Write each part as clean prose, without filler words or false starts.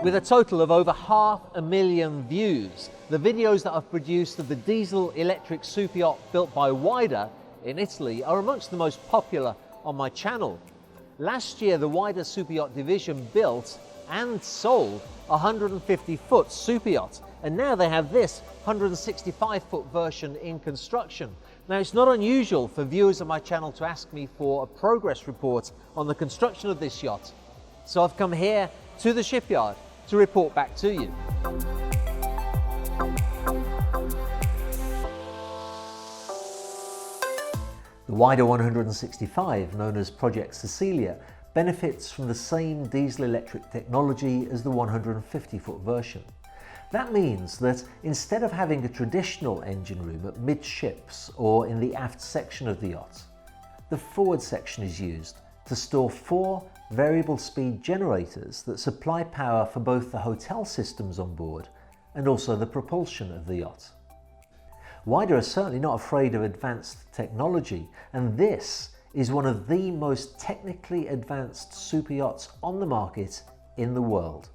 With a total of over 500,000 views, the videos that I've produced of the diesel-electric superyacht built by WIDER in Italy are amongst the most popular on my channel. Last year, the WIDER Superyacht division built and sold a 150-foot superyacht, and now they have this 165-foot version in construction. Now, it's not unusual for viewers of my channel to ask me for a progress report on the construction of this yacht, so I've come here to the shipyard to report back to you. The WIDER 165, known as Project Cecilia, benefits from the same diesel-electric technology as the 150-foot version. That means that instead of having a traditional engine room at midships or in the aft section of the yacht, the forward section is used to store 4 variable speed generators that supply power for both the hotel systems on board and also the propulsion of the yacht. WIDER are certainly not afraid of advanced technology, and this is one of the most technically advanced superyachts on the market in the world.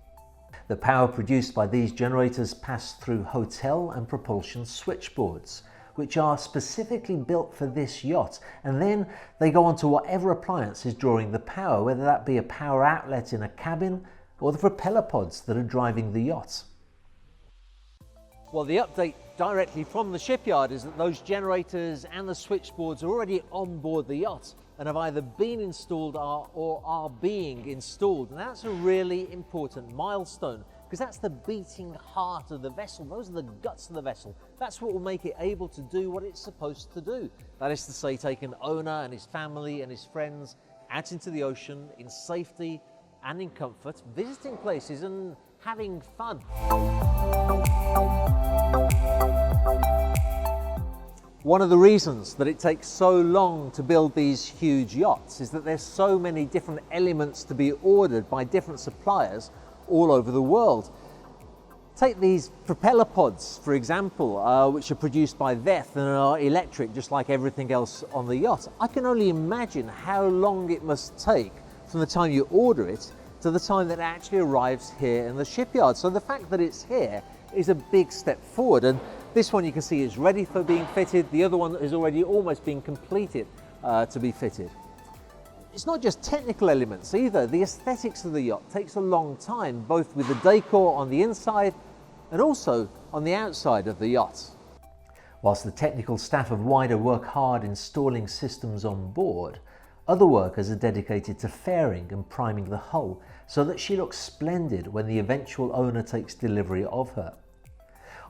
The power produced by these generators pass through hotel and propulsion switchboards, which are specifically built for this yacht, and then they go on to whatever appliance is drawing the power, whether that be a power outlet in a cabin or the propeller pods that are driving the yacht. Well, the update directly from the shipyard is that those generators and the switchboards are already on board the yacht and have either been installed or are being installed. And that's a really important milestone, because that's the beating heart of the vessel. Those are the guts of the vessel. That's what will make it able to do what it's supposed to do. That is to say, take an owner and his family and his friends out into the ocean in safety and in comfort, visiting places and having fun. One of the reasons that it takes so long to build these huge yachts is that there's so many different elements to be ordered by different suppliers all over the world. Take these propeller pods, for example, which are produced by WIDER and are electric just like everything else on the yacht. I can only imagine how long it must take from the time you order it to the time that it actually arrives here in the shipyard. So the fact that it's here is a big step forward, and this one you can see is ready for being fitted. The other one is already almost being completed to be fitted. It's not just technical elements either. The aesthetics of the yacht takes a long time, both with the decor on the inside and also on the outside of the yacht. Whilst the technical staff of WIDER work hard installing systems on board, other workers are dedicated to fairing and priming the hull so that she looks splendid when the eventual owner takes delivery of her.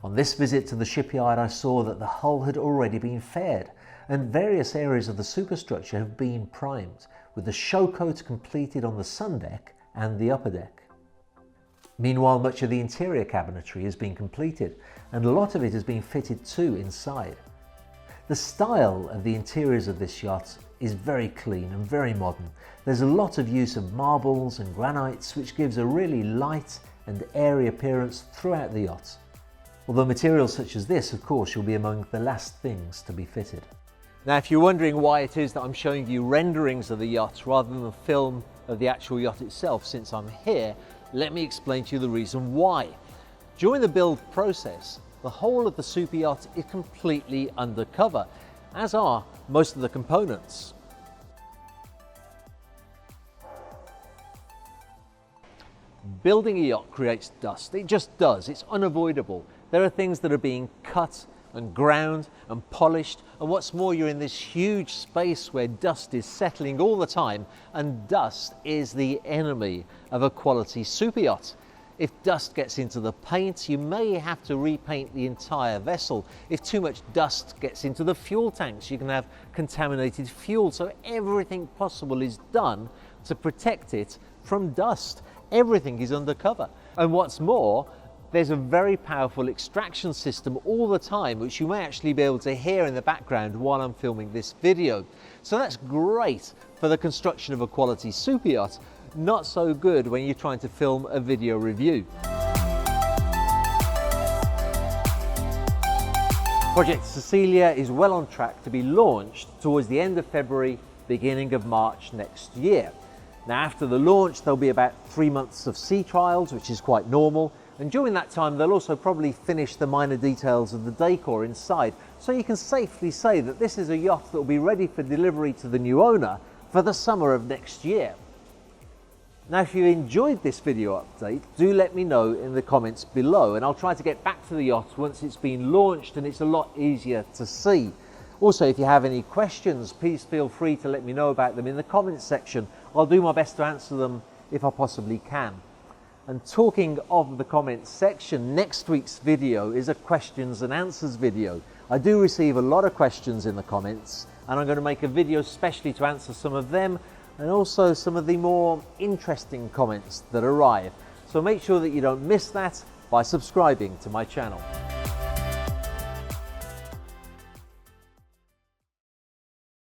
On this visit to the shipyard, I saw that the hull had already been faired and various areas of the superstructure have been primed, with the show coat completed on the sun deck and the upper deck. Meanwhile, much of the interior cabinetry has been completed and a lot of it has been fitted too inside. The style of the interiors of this yacht is very clean and very modern. There's a lot of use of marbles and granites, which gives a really light and airy appearance throughout the yacht. Although materials such as this, of course, will be among the last things to be fitted. Now, if you're wondering why it is that I'm showing you renderings of the yacht rather than a film of the actual yacht itself, since I'm here, let me explain to you the reason why. During the build process, the whole of the super yacht is completely undercover, as are most of the components. Building a yacht creates dust. It just does. It's unavoidable. There are things that are being cut and ground and polished, and what's more, you're in this huge space where dust is settling all the time, and dust is the enemy of a quality super yacht. If dust gets into the paint, you may have to repaint the entire vessel. If too much dust gets into the fuel tanks, you can have contaminated fuel. So everything possible is done to protect it from dust. Everything is undercover. And what's more, there's a very powerful extraction system all the time, which you may actually be able to hear in the background while I'm filming this video. So that's great for the construction of a quality super yacht. Not so good when you're trying to film a video review. Project Cecilia is well on track to be launched towards the end of February, beginning of March next year. Now after the launch there'll be about 3 months of sea trials, which is quite normal, and during that time they'll also probably finish the minor details of the decor inside, so you can safely say that this is a yacht that will be ready for delivery to the new owner for the summer of next year. Now if you enjoyed this video update, do let me know in the comments below, and I'll try to get back to the yacht once it's been launched and it's a lot easier to see. Also, if you have any questions, please feel free to let me know about them in the comments section. I'll do my best to answer them if I possibly can. And talking of the comments section, next week's video is a questions and answers video. I do receive a lot of questions in the comments, and I'm going to make a video specially to answer some of them and also some of the more interesting comments that arrive. So make sure that you don't miss that by subscribing to my channel.